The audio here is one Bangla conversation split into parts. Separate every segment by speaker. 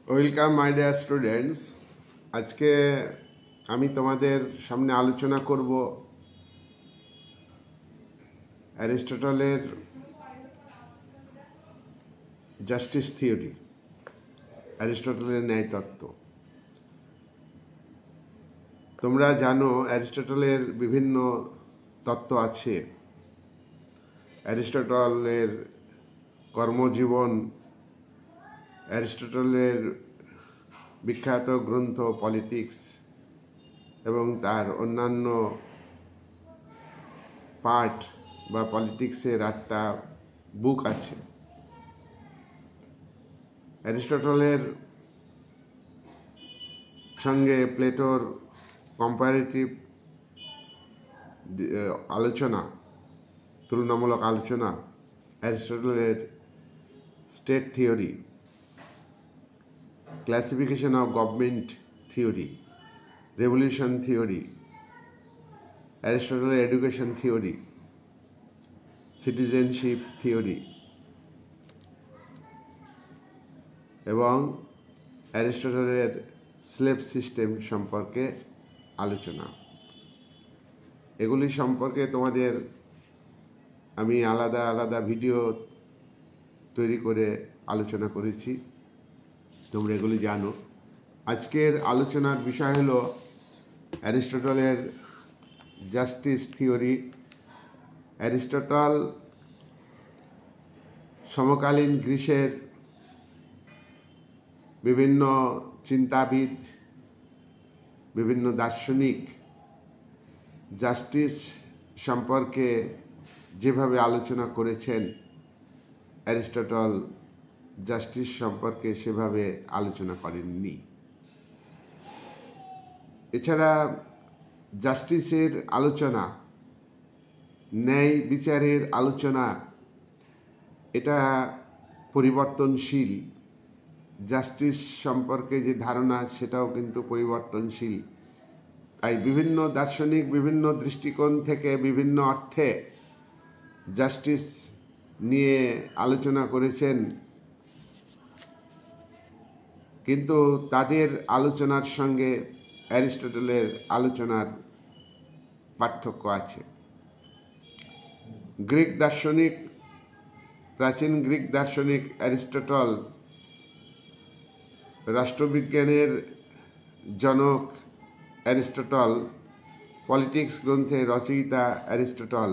Speaker 1: Welcome my dear students. আজকে আমি তোমাদের সামনে আলোচনা করব অ্যারিস্টটলের জাস্টিস থিওরি, অ্যারিস্টটলের ন্যায়তত্ত্ব। তোমরা জানো অ্যারিস্টটলের বিভিন্ন তত্ত্ব আছে। অ্যারিস্টটলের কর্মজীবন, অ্যারিস্টটলের বিখ্যাত গ্রন্থ পলিটিক্স এবং তার অন্যান্য পার্ট বা পলিটিক্সের 8টা বুক আছে। অ্যারিস্টটলের সঙ্গে প্লেটোর কম্পারেটিভ আলোচনা, তুলনামূলক আলোচনা, অ্যারিস্টটলের state theory, classification of government theory, revolution theory, অ্যারিস্টটলের এডুকেশন থিওরি, সিটিজেনশিপ থিওরি এবং অ্যারিস্টটলের স্লেভ সিস্টেম সম্পর্কে আলোচনা। এগুলি সম্পর্কে তোমাদের আমি আলাদা আলাদা ভিডিও তৈরি করে আলোচনা করেছি, তোমরা এগুলি জানো। আজকের আলোচনার বিষয় হলো অ্যারিস্টটলের জাস্টিস থিওরি। অ্যারিস্টটল সমকালীন গ্রিসের বিভিন্ন চিন্তাবিদ, বিভিন্ন দার্শনিক জাস্টিস সম্পর্কে যেভাবে আলোচনা করেছেন, অ্যারিস্টটল জাস্টিস সম্পর্কে সেভাবে আলোচনা করেননি। এছাড়া জাস্টিসের আলোচনা, ন্যায় বিচারের আলোচনা, এটা পরিবর্তনশীল। জাস্টিস সম্পর্কে যে ধারণা সেটাও কিন্তু পরিবর্তনশীল। তাই বিভিন্ন দার্শনিক বিভিন্ন দৃষ্টিকোণ থেকে বিভিন্ন অর্থে জাস্টিস নিয়ে আলোচনা করেছেন, কিন্তু তাদের আলোচনার সঙ্গে অ্যারিস্টটলের আলোচনার পার্থক্য আছে। গ্রিক দার্শনিক, প্রাচীন গ্রিক দার্শনিক অ্যারিস্টটল, রাষ্ট্রবিজ্ঞানের জনক অ্যারিস্টটল, পলিটিক্স গ্রন্থের রচয়িতা অ্যারিস্টটল,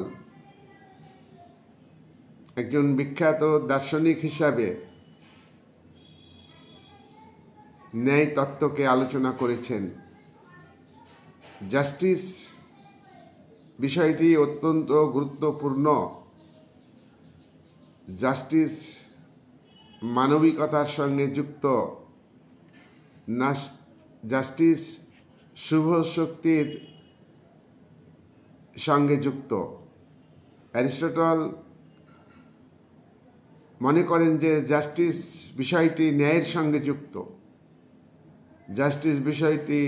Speaker 1: একজন বিখ্যাত দার্শনিক হিসাবে ন্যায় তত্ত্বকে আলোচনা করেছেন। জাস্টিস বিষয়টি অত্যন্ত গুরুত্বপূর্ণ। জাস্টিস মানবিকতার সঙ্গে যুক্ত, জাস্টিস শুভ শক্তির সঙ্গে যুক্ত। অ্যারিস্টটল মনে করেন যে জাস্টিস বিষয়টি ন্যায়ের সঙ্গে যুক্ত, জাস্টিস বিষয়টি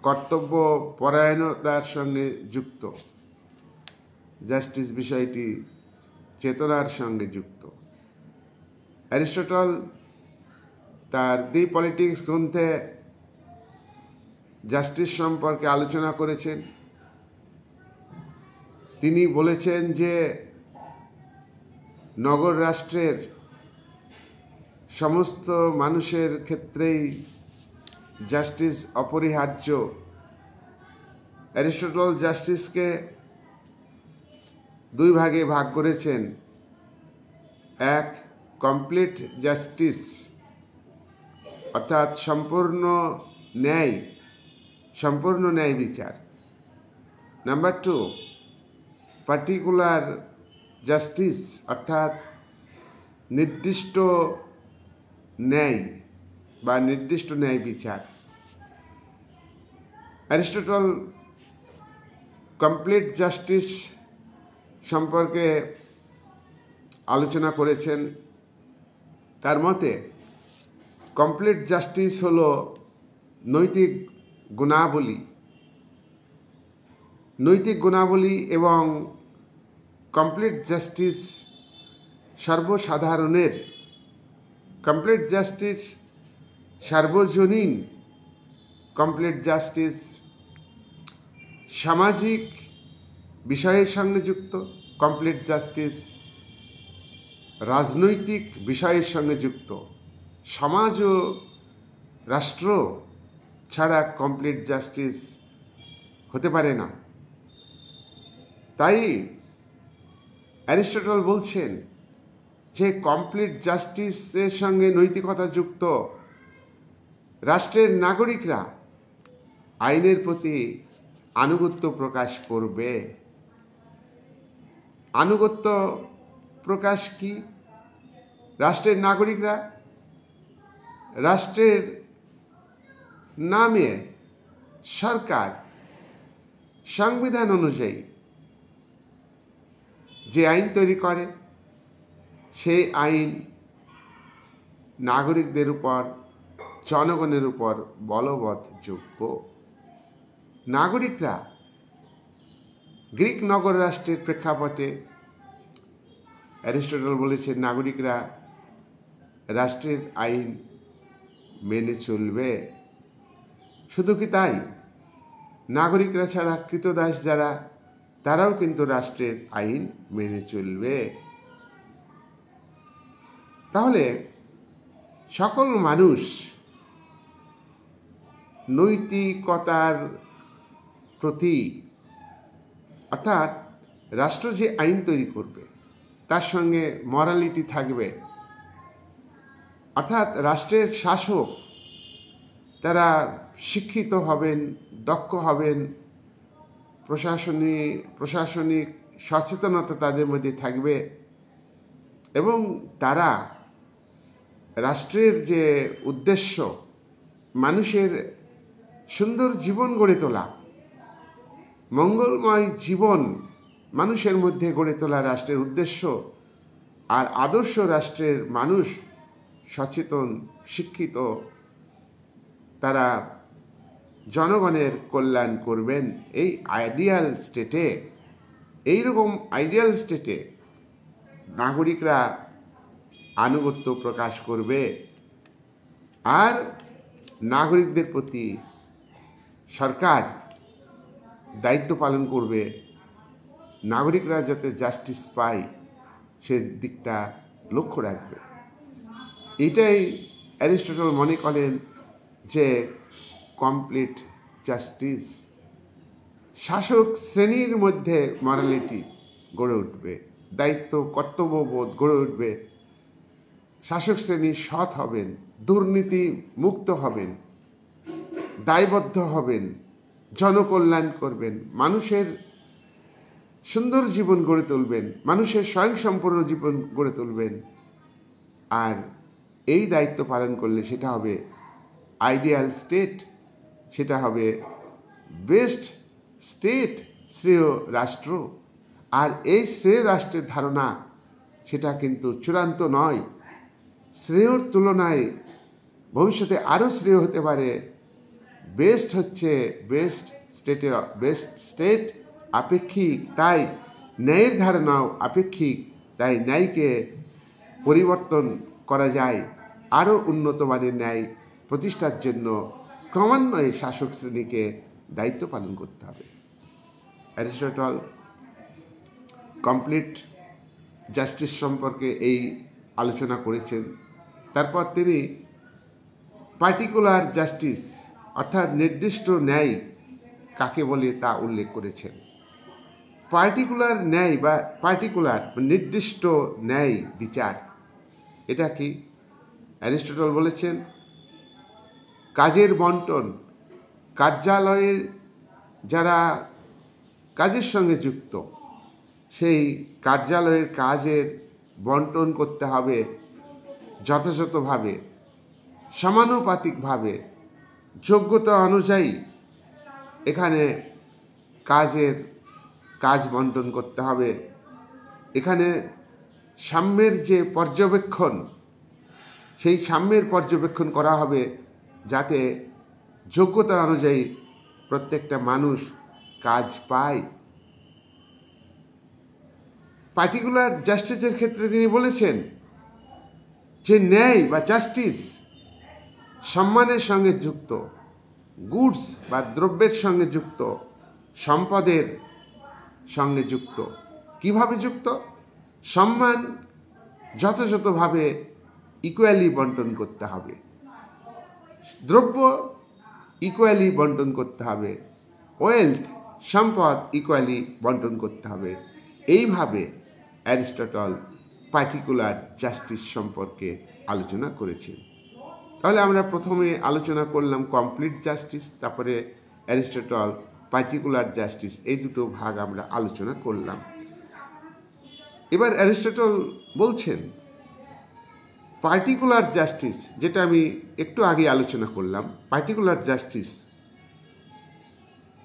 Speaker 1: কর্তব্য পরায়ণতার সঙ্গে যুক্ত, জাস্টিস বিষয়টি চেতনার সঙ্গে যুক্ত। অ্যারিস্টটল তার দি পলিটিক্স গ্রন্থে জাস্টিস সম্পর্কে আলোচনা করেছেন। তিনি বলেছেন যে নগর রাষ্ট্রের সমস্ত মানুষের ক্ষেত্রেই জাস্টিস অপরিহার্য। অ্যারিস্টটল জাস্টিসকে 2 ভাগে ভাগ করেছেন। এক, কমপ্লিট জাস্টিস, অর্থাৎ সম্পূর্ণ ন্যায় বিচার। নাম্বার 2, পার্টিকুলার জাস্টিস, অর্থাৎ নির্দিষ্ট ন্যায় বা নির্দিষ্ট ন্যায় বিচার। অ্যারিস্টটল কমপ্লিট জাস্টিস সম্পর্কে আলোচনা করেছেন। তার মতে কমপ্লিট জাস্টিস হলো নৈতিক গুণাবলী এবং কমপ্লিট জাস্টিস সর্বসাধারণের। কমপ্লিট জাস্টিস সার্বজনীন কমপ্লিট জাস্টিস সামাজিক বিষয়ের সঙ্গে যুক্ত, কমপ্লিট জাস্টিস রাজনৈতিক বিষয়ের সঙ্গে যুক্ত। সমাজ ও রাষ্ট্র ছাড়া কমপ্লিট জাস্টিস হতে পারে না। তাই অ্যারিস্টটল বলছেন যে কমপ্লিট জাস্টিসের সঙ্গে নৈতিকতা যুক্ত রাষ্ট্রের নাগরিকরা আইনের প্রতি আনুগত্য প্রকাশ করবে। আনুগত্য প্রকাশ কি? রাষ্ট্রের নাগরিকরা রাষ্ট্রের নামে সরকার সংবিধান অনুযায়ী যে আইন তৈরি করে সেই আইন নাগরিকদের উপর, জনগণের উপর বলবৎযোগ্য। নাগরিকরা গ্রিক নগর রাষ্ট্রের প্রেক্ষাপটে অ্যারিস্টটল বলেছেন নাগরিকরা রাষ্ট্রের আইন মেনে চলবে। শুধু কি তাই, নাগরিকরা ছাড়া কৃতদাস যারা, তারাও কিন্তু রাষ্ট্রের আইন মেনে চলবে। তাহলে সকল মানুষ নৈতিকতার প্রতি, অর্থাৎ রাষ্ট্র যে আইন তৈরি করবে তার সঙ্গে মরালিটি থাকবে। অর্থাৎ রাষ্ট্রের শাসক তারা শিক্ষিত হবেন, দক্ষ হবেন, প্রশাসনিক সচেতনতা তাদের মধ্যে থাকবে এবং তারা রাষ্ট্রের যে উদ্দেশ্য মানুষের সুন্দর জীবন গড়ে তোলা, মঙ্গলময় জীবন মানুষের মধ্যে গড়ে তোলা রাষ্ট্রের উদ্দেশ্য, আর আদর্শ রাষ্ট্রের মানুষ সচেতন, শিক্ষিত, তারা জনগণের কল্যাণ করবেন। এই আইডিয়াল স্টেটে, এইরকম আইডিয়াল স্টেটে নাগরিকরা আনুগত্য প্রকাশ করবে আর নাগরিকদের প্রতি সরকার দায়িত্ব পালন করবে। নাগরিকরা যাতে জাস্টিস পায় সে দিকটা লক্ষ্য রাখবে। এটাই অ্যারিস্টটল মনে করেন যে কমপ্লিট জাস্টিস। শাসক শ্রেণীর মধ্যে মরালিটি গড়ে উঠবে, দায়িত্ব কর্তব্যবোধ গড়ে উঠবে। শাসক শ্রেণী সৎ হবেন, দুর্নীতি মুক্ত হবেন, দায়বদ্ধ হবেন, জনকল্যাণ করবেন, মানুষের সুন্দর জীবন গড়ে তুলবেন, মানুষের স্বয়ংসম্পূর্ণ জীবন গড়ে তুলবেন। আর এই দায়িত্ব পালন করলে সেটা হবে আইডিয়াল স্টেট, সেটা হবে বেস্ট স্টেট, শ্রেয় রাষ্ট্র। আর এই শ্রেয় রাষ্ট্রের ধারণা সেটা কিন্তু চূড়ান্ত নয়। শ্রেয়র তুলনায় ভবিষ্যতে আরও শ্রেয় হতে পারে। বেস্ট হচ্ছে বেস্ট স্টেট আপেক্ষিক, তাই ন্যায়ের ধারণাও আপেক্ষিক। তাই ন্যায়কে পরিবর্তন করা যায়। আরও উন্নত মানের ন্যায় প্রতিষ্ঠার জন্য ক্রমান্বয়ে শাসক শ্রেণীকে দায়িত্ব পালন করতে হবে। অ্যারিস্টটল কমপ্লিট জাস্টিস সম্পর্কে এই আলোচনা করেছেন। তারপর তিনি পার্টিকুলার জাস্টিস অর্থাৎ নির্দিষ্ট ন্যায় কাকে বলে তা উল্লেখ করেছেন। পার্টিকুলার ন্যায় বা নির্দিষ্ট ন্যায় বিচার, এটা কি? অ্যারিস্টটল বলেছেন কাজের বন্টন, কার্যালয়ের যারা কাজের সঙ্গে যুক্ত সেই কার্যালয়ের কাজের বন্টন করতে হবে যথাযথভাবে, সমানুপাতিকভাবে, যোগ্যতা অনুযায়ী এখানে কাজ বন্টন করতে হবে। এখানে সাম্যের যে পর্যবেক্ষণ, সেই সাম্যের পর্যবেক্ষণ করা হবে যাতে যোগ্যতা অনুযায়ী প্রত্যেকটা মানুষ কাজ পায়। পার্টিকুলার জাস্টিসের ক্ষেত্রে তিনি বলেছেন যে ন্যায় বা জাস্টিস সম্মানের সঙ্গে যুক্ত, গুডস বা দ্রব্যের সঙ্গে যুক্ত, সম্পদের সঙ্গে যুক্ত। কিভাবে যুক্ত? সম্মান যথাযথভাবে ইকুয়ালি বন্টন করতে হবে, দ্রব্য ইকুয়ালি বন্টন করতে হবে, ওয়েলথ সম্পদ ইকুয়ালি বন্টন করতে হবে। এইভাবে অ্যারিস্টটল পার্টিকুলার জাস্টিস সম্পর্কে আলোচনা করেছেন। তাহলে আমরা প্রথমে আলোচনা করলাম কমপ্লিট জাস্টিস, তারপরে অ্যারিস্টটল পার্টিকুলার জাস্টিস, এই দুটো ভাগ আমরা আলোচনা করলাম। এবার অ্যারিস্টটল বলছেন পার্টিকুলার জাস্টিস, যেটা আমি একটু আগে আলোচনা করলাম, পার্টিকুলার জাস্টিস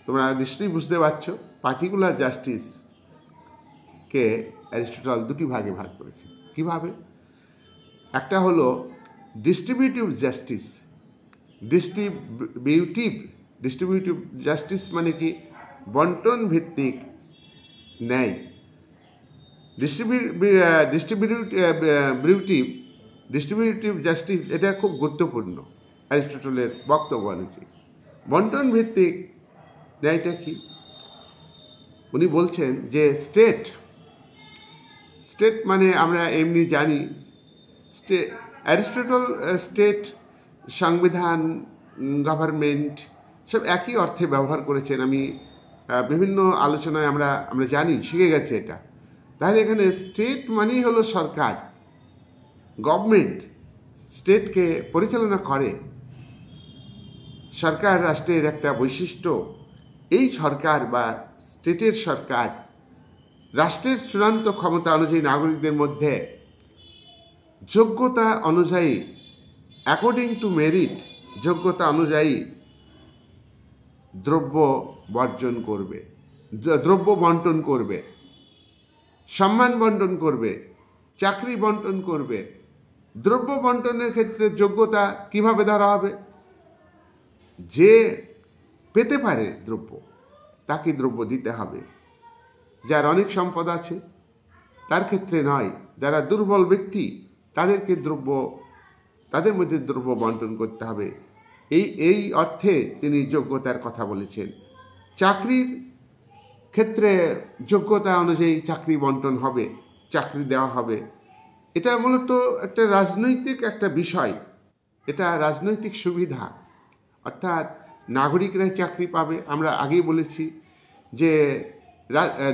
Speaker 1: তোমরা নিশ্চয়ই বুঝতে পারছো। পার্টিকুলার জাস্টিসকে অ্যারিস্টটল দুটি ভাগে ভাগ করেছে। কিভাবে? একটা হলো ডিস্ট্রিবিউটিভ জাস্টিস। ডিস্ট্রিবিউটিভ জাস্টিস মানে কি? বন্টন ভিত্তিক ন্যায়। ডিস্ট্রিবিউটিভ জাস্টিস এটা খুব গুরুত্বপূর্ণ অ্যারিস্টটলের বক্তব্য অনুযায়ী। বন্টন ভিত্তিক ন্যায়টা কি? উনি বলছেন যে স্টেট মানে আমরা এমনি জানি, অ্যারিস্টটল স্টেট, সংবিধান, গভর্নমেন্ট সব একই অর্থে ব্যবহার করেছেন। আমি বিভিন্ন আলোচনায় আমরা জানি, শিখে গেছে এটা। তাহলে এখানে স্টেট মানেই হলো সরকার, গভর্নমেন্ট স্টেটকে পরিচালনা করে। সরকার রাষ্ট্রের একটা বৈশিষ্ট্য। এই সরকার বা স্টেটের সরকার রাষ্ট্রের চূড়ান্ত ক্ষমতা অনুযায়ী নাগরিকদের মধ্যে যোগ্যতা অনুযায়ী, অ্যাকর্ডিং টু মেরিট, যোগ্যতা অনুযায়ী দ্রব্য বন্টন করবে, সম্মান বন্টন করবে, চাকরি বন্টন করবে। দ্রব্য বন্টনের ক্ষেত্রে যোগ্যতা কিভাবে ধরা হবে? যে পেতে পারে দ্রব্য, তাকে দ্রব্য দিতে হবে। যার অনেক সম্পদ আছে তার ক্ষেত্রে নয়, যারা দুর্বল ব্যক্তি তাদের মধ্যে দ্রব্য বন্টন করতে হবে। এই অর্থে তিনি যোগ্যতার কথা বলেছেন। চাকরির ক্ষেত্রে যোগ্যতা অনুযায়ী চাকরি বন্টন হবে, চাকরি দেওয়া হবে। এটা মূলত একটা রাজনৈতিক একটা বিষয়, এটা রাজনৈতিক সুবিধা। অর্থাৎ নাগরিকরাই চাকরি পাবে। আমরা আগেই বলেছি যে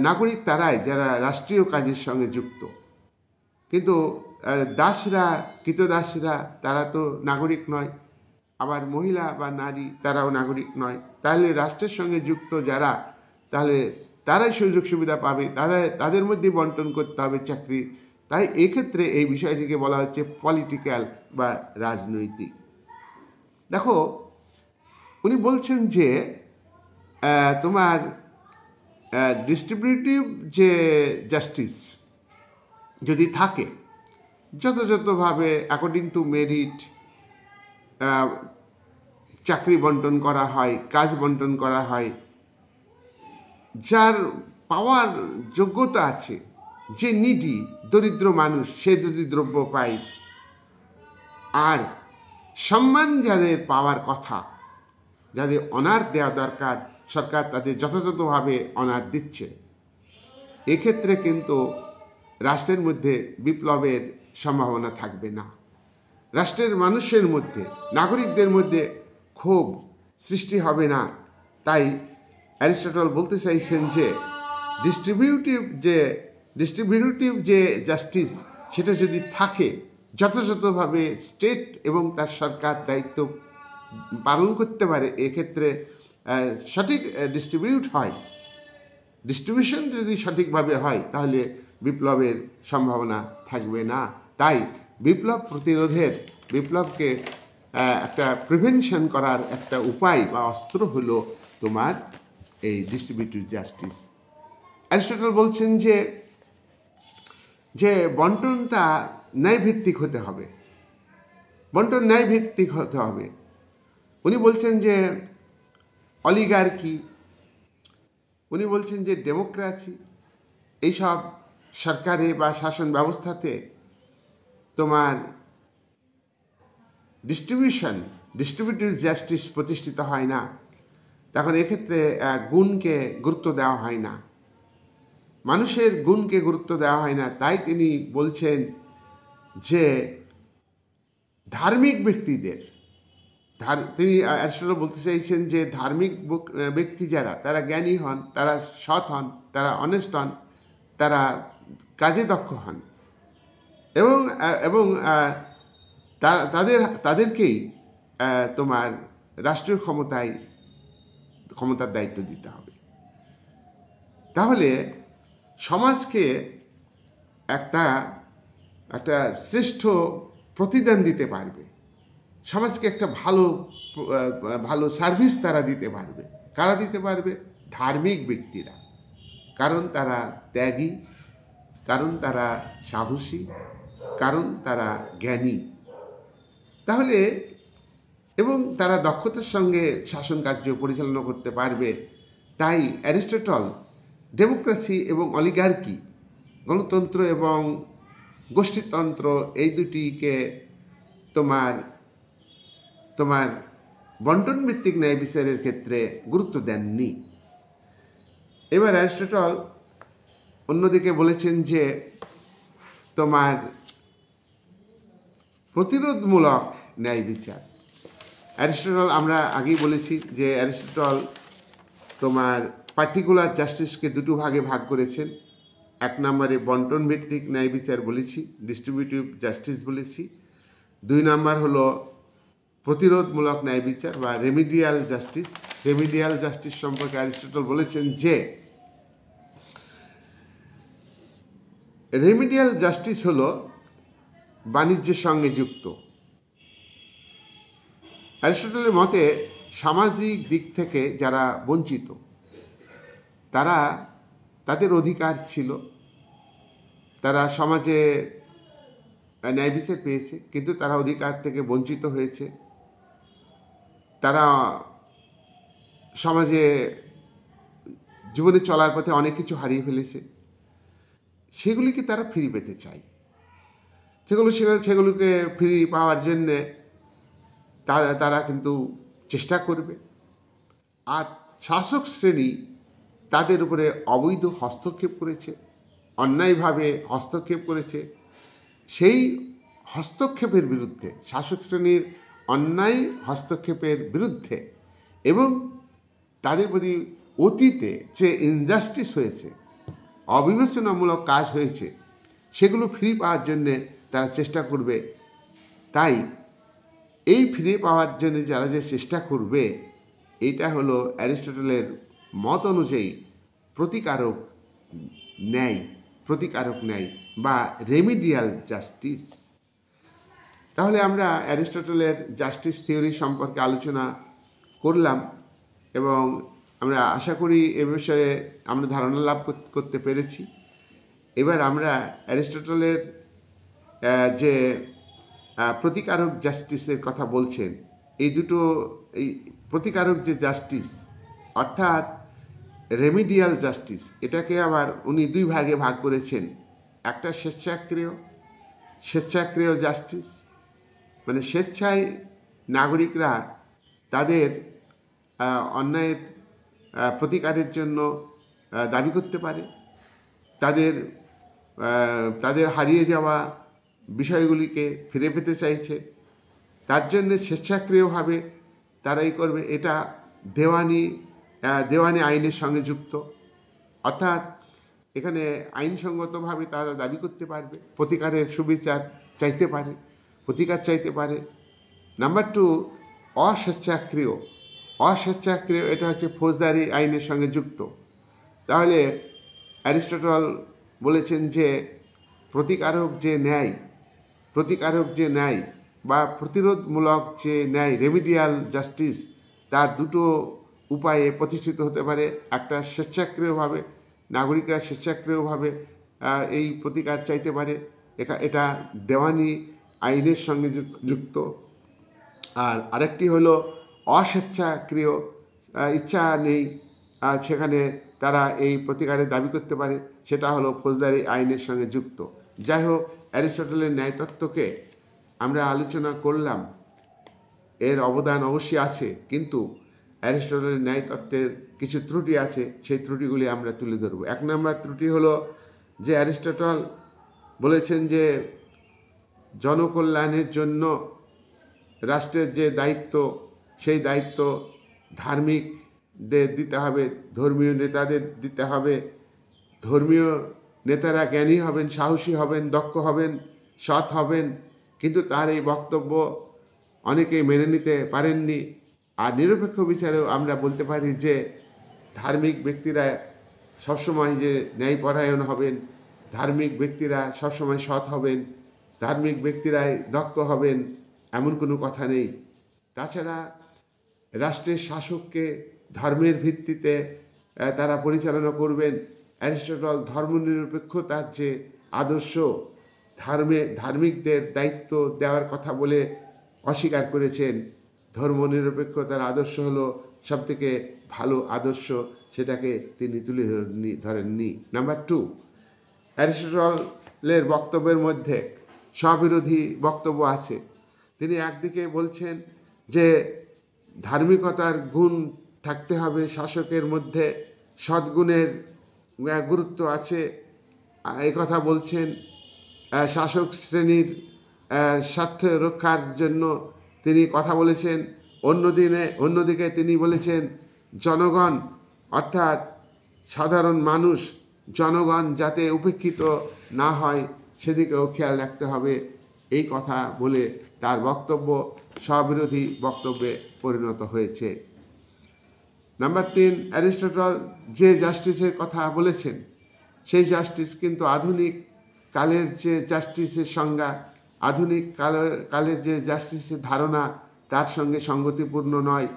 Speaker 1: নাগরিক তারাই যারা রাষ্ট্রীয় কাজের সঙ্গে যুক্ত, কিন্তু কৃতদাসরা তারা তো নাগরিক নয়। আবার মহিলা বা নারী তারাও নাগরিক নয়। তাহলে রাষ্ট্রের সঙ্গে যুক্ত যারা, তাহলে তারাই সুযোগ সুবিধা পাবে, তাদের মধ্যে বন্টন করতে হবে চাকরি। তাই এক্ষেত্রে এই বিষয়টিকে বলা হচ্ছে পলিটিক্যাল বা রাজনৈতিক। দেখো, উনি বলছেন যে তোমার ডিস্ট্রিবিউটিভ যে জাস্টিস যদি থাকে, যথাযথভাবে অ্যাকর্ডিং টু মেরিট চাকরি বন্টন করা হয়, কাজ বন্টন করা হয়, যার পাওয়ার যোগ্যতা আছে, যে নিডি দরিদ্র মানুষ সে যদি দ্রব্য পায়, আর সম্মান যাদের পাওয়ার কথা, যাদের অনার দেওয়া দরকার, সরকার তাদের যথাযথভাবে অনার দিচ্ছে, এক্ষেত্রে কিন্তু রাষ্ট্রের মধ্যে বিপ্লবের সম্ভাবনা থাকবে না। রাষ্ট্রের মানুষের মধ্যে, নাগরিকদের মধ্যে ক্ষোভ সৃষ্টি হবে না। তাই অ্যারিস্টটল বলতে চাইছেন যে ডিস্ট্রিবিউটিভ যে জাস্টিস সেটা যদি থাকে, যথাযথভাবে স্টেট এবং তার সরকার দায়িত্ব পালন করতে পারে, এক্ষেত্রে সঠিক ডিস্ট্রিবিউশন যদি সঠিকভাবে হয়, তাহলে বিপ্লবের সম্ভাবনা থাকবে না। তাই বিপ্লবকে একটা প্রিভেনশন করার একটা উপায় বা অস্ত্র হলো তোমার এই ডিস্ট্রিবিউটিভ জাস্টিস। অ্যারিস্টটল বলছেন যে বন্টনটা ন্যায়ভিত্তিক হতে হবে, বন্টন ন্যায়ভিত্তিক হতে হবে। উনি বলছেন যে অলিগার্কি, উনি বলছেন যে ডেমোক্রেসি, এইসব সরকারে বা শাসন ব্যবস্থাতে তোমার ডিস্ট্রিবিউশন ডিস্ট্রিবিউটিভ জাস্টিস প্রতিষ্ঠিত হয় না, তখন এক্ষেত্রে গুণকে গুরুত্ব দেওয়া হয় না, মানুষের গুণকে গুরুত্ব দেওয়া হয় না। তাই তিনি বলছেন যে ধার্মিক ব্যক্তিদের, তিনি অ্যারিস্টটল বলতে চাইছেন যে ধার্মিক ব্যক্তি যারা, তারা জ্ঞানী হন, তারা সৎ হন, তারা অনেস্ট হন, তারা কাজে দক্ষ হন, এবং এবং তাদেরকেই তোমার রাষ্ট্রীয় ক্ষমতার দায়িত্ব দিতে হবে। তাহলে সমাজকে একটা শ্রেষ্ঠ প্রতিদান দিতে পারবে, সমাজকে একটা ভালো সার্ভিস তারা দিতে পারবে। কারা দিতে পারবে? ধার্মিক ব্যক্তিরা, কারণ তারা ত্যাগী, কারণ তারা সাহসী, কারণ তারা জ্ঞানী। তাহলে এবং তারা দক্ষতার সঙ্গে শাসন কার্য পরিচালনা করতে পারবে। তাই অ্যারিস্টটল ডেমোক্রেসি এবং অলিগার্কি, গণতন্ত্র এবং গোষ্ঠীতন্ত্র, এই দুটিকে তোমার বন্টন ভিত্তিক ন্যায় বিচারের ক্ষেত্রে গুরুত্ব দেননি। এবার অ্যারিস্টটল অন্যদিকে বলেছেন যে তোমার প্রতিরোধমূলক ন্যায় বিচার। অ্যারিস্টটল, আমরা আগেই বলেছি যে অ্যারিস্টটল তোমার পার্টিকুলার জাস্টিসকে দুটো ভাগে ভাগ করেছেন। এক নম্বরে বন্টন ভিত্তিক ন্যায় বিচার বলেছি, ডিস্ট্রিবিউটিভ জাস্টিস বলেছি। 2 নম্বর হলো প্রতিরোধমূলক ন্যায় বিচার বা রেমিডিয়াল জাস্টিস। রেমিডিয়াল জাস্টিস সম্পর্কে অ্যারিস্টটল বলেছেন যে রেমিডিয়াল জাস্টিস হলো বাণিজ্যের সঙ্গে যুক্ত। অ্যারিস্টটলের মতে সামাজিক দিক থেকে যারা বঞ্চিত, তাদের অধিকার ছিল, তারা সমাজে ন্যায় বিচার পেয়েছে, কিন্তু তারা অধিকার থেকে বঞ্চিত হয়েছে, তারা সমাজে জীবনে চলার পথে অনেক কিছু হারিয়ে ফেলেছে, সেগুলিকে তারা ফিরে পেতে চায়। সেগুলোকে ফিরে পাওয়ার জন্যে তারা কিন্তু চেষ্টা করবে। আর শাসক শ্রেণী তাদের উপরে অবৈধ হস্তক্ষেপ করেছে, অন্যায়ভাবে হস্তক্ষেপ করেছে। সেই হস্তক্ষেপের বিরুদ্ধে, শাসক শ্রেণীর অন্যায় হস্তক্ষেপের বিরুদ্ধে এবং তাদের প্রতি অতীতে যে ইনজাস্টিস হয়েছে, অবিবেচনামূলক কাজ হয়েছে, সেগুলো ফিরে পাওয়ার জন্যে তারা চেষ্টা করবে। তাই এই ফিরে পাওয়ার জন্য যারা যে চেষ্টা করবে, এটা হলো অ্যারিস্টটলের মত অনুযায়ী প্রতিকারক ন্যায় বা রেমিডিয়াল জাস্টিস। তাহলে আমরা অ্যারিস্টটলের জাস্টিস থিওরি সম্পর্কে আলোচনা করলাম এবং আমরা আশা করি এ বিষয়ে আমরা ধারণা লাভ করতে পেরেছি। এবার আমরা অ্যারিস্টটলের যে প্রতিকারক জাস্টিসের কথা বলছেন, এই প্রতিকারক যে জাস্টিস অর্থাৎ রেমিডিয়াল জাস্টিস, এটাকে আবার উনি 2 ভাগে ভাগ করেছেন। একটা স্বেচ্ছাক্রিয় জাস্টিস, মানে স্বেচ্ছায় নাগরিকরা তাদের অন্যায়ের প্রতিকারের জন্য দাবি করতে পারে, তাদের হারিয়ে যাওয়া বিষয়গুলিকে ফিরে পেতে চাইছে, তার জন্য স্বেচ্ছাক্রিয়ভাবে তারাই করবে। এটা দেওয়ানি আইনের সঙ্গে যুক্ত, অর্থাৎ এখানে আইনসঙ্গতভাবে তারা দাবি করতে পারবে, প্রতিকারের সুবিচার চাইতে পারে, প্রতিকার চাইতে পারে। নাম্বার 2, অস্বেচ্ছাক্রিয়, এটা হচ্ছে ফৌজদারি আইনের সঙ্গে যুক্ত। তাহলে অ্যারিস্টটল বলেছেন যে প্রতিকারক যে ন্যায় বা প্রতিরোধমূলক যে ন্যায়, রেমিডিয়াল জাস্টিস, তার 2 উপায়ে প্রতিষ্ঠিত হতে পারে। একটা স্বেচ্ছাক্রিয়ভাবে, নাগরিকরা স্বেচ্ছাক্রিয়ভাবে এই প্রতিকার চাইতে পারে, এটা দেওয়ানি আইনের সঙ্গে যুক্ত। আর আরেকটি হলো অস্বেচ্ছাক্রিয়, ইচ্ছা নেই, সেখানে তারা এই প্রতিকারের দাবি করতে পারে, সেটা হলো ফৌজদারি আইনের সঙ্গে যুক্ত। যাই হোক, অ্যারিস্টটলের ন্যায়তত্ত্বকে আমরা আলোচনা করলাম এর অবদান অবশ্যই আছে, কিন্তু অ্যারিস্টটলের ন্যায়তত্ত্বের কিছু ত্রুটি আছে, সেই ত্রুটিগুলি আমরা তুলে ধরব। 1 নম্বর ত্রুটি হলো যে অ্যারিস্টটল বলেছেন যে জনকল্যাণের জন্য রাষ্ট্রের যে দায়িত্ব, সেই দায়িত্ব ধার্মিকদের দিতে হবে, ধর্মীয় নেতাদের দিতে হবে। ধর্মীয় নেতারা জ্ঞানী হবেন, সাহসী হবেন, দক্ষ হবেন, সৎ হবেন। কিন্তু তার এই বক্তব্য অনেকেই মেনে নিতে পারেননি। আর নিরপেক্ষ বিচারেও আমরা বলতে পারি যে ধার্মিক ব্যক্তিরা সবসময় যে ন্যায়পরায়ণ হবেন, ধার্মিক ব্যক্তিরা সবসময় সৎ হবেন, ধার্মিক ব্যক্তিরাই দক্ষ হবেন, এমন কোনো কথা নেই। তাছাড়া রাষ্ট্রের শাসককে ধর্মের ভিত্তিতে তারা পরিচালনা করবেন। অ্যারিস্টটল ধর্মনিরপেক্ষতার যে আদর্শ, ধার্মিকদের দায়িত্ব দেওয়ার কথা বলে অস্বীকার করেছেন। ধর্মনিরপেক্ষতার আদর্শ হলো সবথেকে ভালো আদর্শ, সেটাকে তিনি তুলে ধরেননি। নাম্বার 2, অ্যারিস্টটলের বক্তব্যের মধ্যে স্ববিরোধী বক্তব্য আছে। তিনি একদিকে বলছেন যে ধার্মিকতার গুণ থাকতে হবে শাসকের মধ্যে, সদ্গুণের গুরুত্ব আছে, এই কথা বলছেন। শাসক শ্রেণীর স্বার্থ রক্ষার জন্য তিনি কথা বলেছেন। অন্যদিকে তিনি বলেছেন জনগণ, অর্থাৎ সাধারণ মানুষ, জনগণ যাতে উপেক্ষিত না হয় সেদিকেও খেয়াল রাখতে হবে। এই কথা বলে তার বক্তব্য স্ববিরোধী বক্তব্যে পরিণত হয়েছে। নাম্বার 3, অ্যারিস্টটল যে জাস্টিসের কথা বলেছেন, সেই জাস্টিস কিন্তু আধুনিক কালের যে জাস্টিসের সংজ্ঞা, আধুনিক কালের যে জাস্টিসের ধারণা, তার সঙ্গে সঙ্গতিপূর্ণ নয়।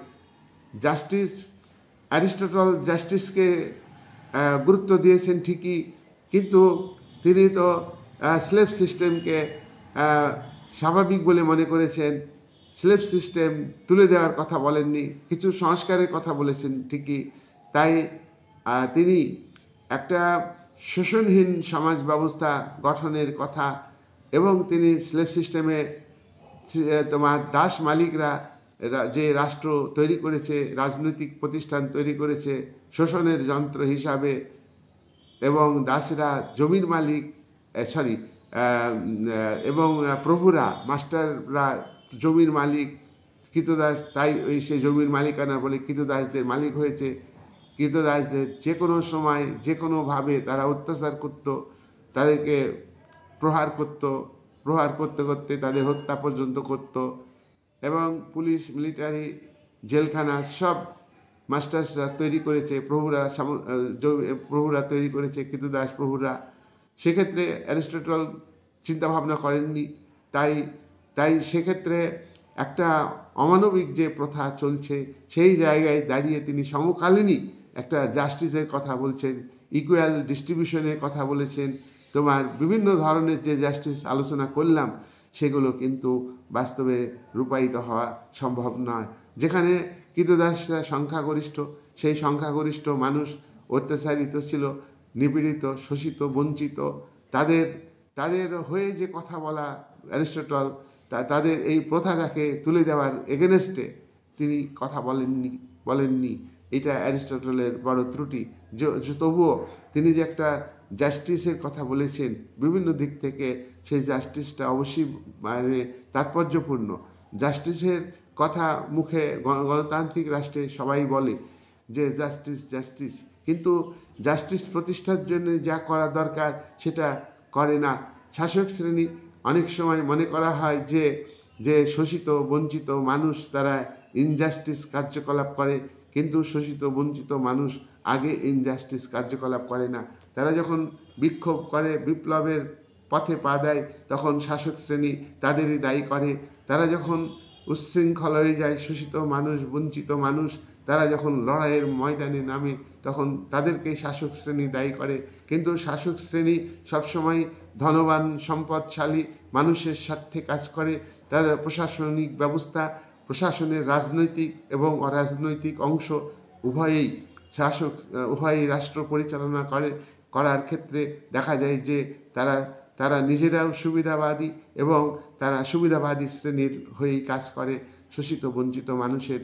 Speaker 1: অ্যারিস্টটল জাস্টিসকে গুরুত্ব দিয়েছেন ঠিকই, কিন্তু তিনি তো স্লেভ সিস্টেমকে স্বাভাবিক বলে মনে করেছেন। স্লেভ সিস্টেম তুলে দেওয়ার কথা বলেননি, কিছু সংস্কারের কথা বলেছেন ঠিকই। তাই তিনি একটা শোষণহীন সমাজ ব্যবস্থা গঠনের কথা, এবং তিনি স্লেভ সিস্টেমে দাস মালিকরা যে রাষ্ট্র তৈরি করেছে, রাজনৈতিক প্রতিষ্ঠান তৈরি করেছে শোষণের যন্ত্র হিসাবে, এবং দাসরা জমির মালিক, এবং প্রভুরা, মাস্টাররা জমির মালিক, কৃতদাস, তাই সে জমির মালিকানা বলে কৃতদাসদের মালিক হয়েছে। কৃতদাসদের যে কোনো সময় যে কোনোভাবে তারা অত্যাচার করত, তাদেরকে প্রহার করতে করতে তাদের হত্যা পর্যন্ত করত। এবং পুলিশ, মিলিটারি, জেলখানা সব মাস্টার্সরা তৈরি করেছে, প্রভুরা তৈরি করেছে, কৃতদাস প্রভুরা। সেক্ষেত্রে অ্যারিস্টটল চিন্তাভাবনা করেননি। তাই সেক্ষেত্রে একটা অমানবিক যে প্রথা চলছে, সেই জায়গায় দাঁড়িয়ে তিনি সমকালীনই একটা জাস্টিসের কথা বলছেন, ইকুয়াল ডিস্ট্রিবিউশনের কথা বলেছেন। বিভিন্ন ধরনের যে জাস্টিস আলোচনা করলাম, সেগুলো কিন্তু বাস্তবে রূপায়িত হওয়া সম্ভব নয়। যেখানে কৃতদাসরা সংখ্যাগরিষ্ঠ, সেই সংখ্যাগরিষ্ঠ মানুষ অত্যাচারিত ছিল, নিপীড়িত, শোষিত, বঞ্চিত, তাদের হয়ে যে কথা বলা অ্যারিস্টটল, তাদের এই প্রথাটাকে তুলে দেওয়ার এগেনস্টে তিনি কথা বলেননি। এটা অ্যারিস্টটলের বড় ত্রুটি। তবুও তিনি যে একটা জাস্টিসের কথা বলেছেন, বিভিন্ন দিক থেকে সেই জাস্টিসটা অবশ্যই তাৎপর্যপূর্ণ। জাস্টিসের কথা মুখে গণতান্ত্রিক রাষ্ট্রে সবাই বলে যে জাস্টিস, কিন্তু জাস্টিস প্রতিষ্ঠার জন্য যা করা দরকার সেটা করে না শাসক শ্রেণী। অনেক সময় মনে করা হয় যে শোষিত বঞ্চিত মানুষ তারা ইনজাস্টিস কার্যকলাপ করে, কিন্তু শোষিত বঞ্চিত মানুষ আগে ইনজাস্টিস কার্যকলাপ করে না। তারা যখন বিক্ষোভ করে, বিপ্লবের পথে পা দেয়, তখন শাসক শ্রেণী তাদেরই দায়ী করে। তারা যখন উচ্ছৃঙ্খল হয়ে যায়, শোষিত মানুষ, বঞ্চিত মানুষ, তারা যখন লড়াইয়ের ময়দানে নামে, তখন তাদেরকেই শাসক শ্রেণী দায়ী করে। কিন্তু শাসক শ্রেণী সবসময় ধনবান, সম্পদশালী মানুষের স্বার্থে কাজ করে। তাদের প্রশাসনিক ব্যবস্থা, প্রশাসনের রাজনৈতিক এবং অরাজনৈতিক অংশ উভয়ই রাষ্ট্র পরিচালনা করার ক্ষেত্রে দেখা যায় যে তারা নিজেরাও সুবিধাবাদী এবং তারা সুবিধাবাদী শ্রেণীর হয়েই কাজ করে, শোষিত বঞ্চিত মানুষের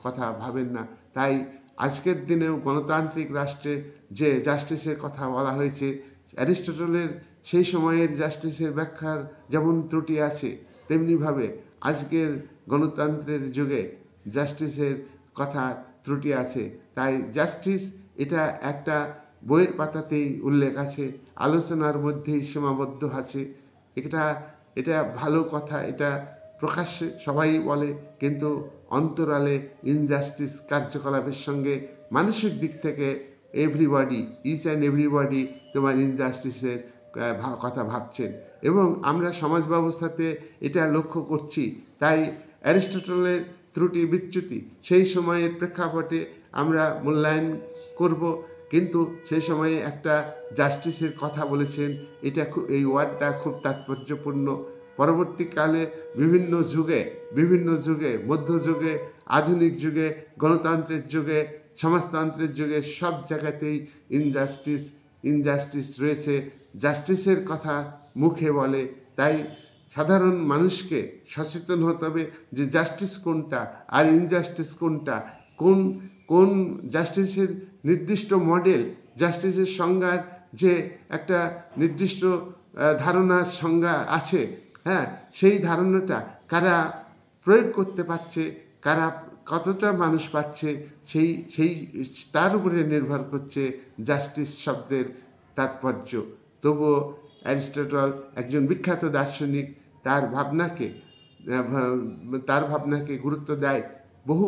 Speaker 1: কথা ভাবেন না। তাই আজকের দিনেও গণতান্ত্রিক রাষ্ট্রে যে জাস্টিসের কথা বলা হয়েছে, অ্যারিস্টটলের সেই সময়ের জাস্টিসের ব্যাখ্যার যেমন ত্রুটি আছে, তেমনিভাবে আজকের গণতন্ত্রের যুগে জাস্টিসের কথা ত্রুটি আছে। তাই জাস্টিস এটা একটা বইয়ের পাতাতেই উল্লেখ আছে, আলোচনার মধ্যেই সীমাবদ্ধ আছে। এটা ভালো কথা, এটা প্রকাশ্যে সবাই বলে, কিন্তু অন্তরালে ইনজাস্টিস কার্যকলাপের সঙ্গে মানসিক দিক থেকে এভরিবডি, ইচ অ্যান্ড এভরিবডি তোমার ইনজাস্টিসের কথা ভাবছেন, এবং আমরা সমাজ ব্যবস্থাতে এটা লক্ষ্য করছি। তাই অ্যারিস্টটলের ত্রুটি বিচ্যুতি সেই সময়ের প্রেক্ষাপটে আমরা মূল্যায়ন করব, কিন্তু সেই সময়ে একটা জাস্টিসের কথা বলেছেন, এটা এই ওয়ার্ডটা খুব তাৎপর্যপূর্ণ। পরবর্তীকালে বিভিন্ন যুগে, মধ্যযুগে, আধুনিক যুগে, গণতন্ত্রের যুগে, সমাজতন্ত্রের যুগে সব জায়গাতেই ইনজাস্টিস রয়েছে। জাস্টিসের কথা মুখে বলে, তাই সাধারণ মানুষকে সচেতন হতে হবে যে জাস্টিস কোনটা আর ইনজাস্টিস কোনটা, কোন জাস্টিসের নির্দিষ্ট মডেল, জাস্টিসের সংজ্ঞার যে একটা নির্দিষ্ট ধারণার সংজ্ঞা আছে, হ্যাঁ, সেই ধারণাটা কারা প্রয়োগ করতে পারছে, কারা কতটা মানুষ পাচ্ছে, সেই তার উপরে নির্ভর করছে জাস্টিস শব্দের তাৎপর্য। তবুও অ্যারিস্টটল একজন বিখ্যাত দার্শনিক, তার ভাবনাকে গুরুত্ব দেয়। বহু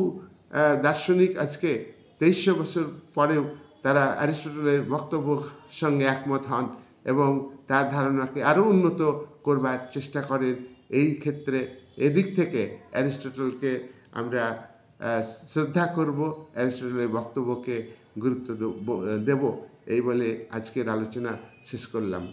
Speaker 1: দার্শনিক আজকে 2300 বছর পরেও তারা অ্যারিস্টটলের বক্তব্যের সঙ্গে একমত হন এবং তার ধারণাকে আরও উন্নত করবার চেষ্টা করেন। এই ক্ষেত্রে এদিক থেকে অ্যারিস্টটলকে আমরা শ্রদ্ধা করব, অ্যারিস্টটলের বক্তব্যকে গুরুত্ব দেব, এই বলে আজকের আলোচনা শেষ করলাম।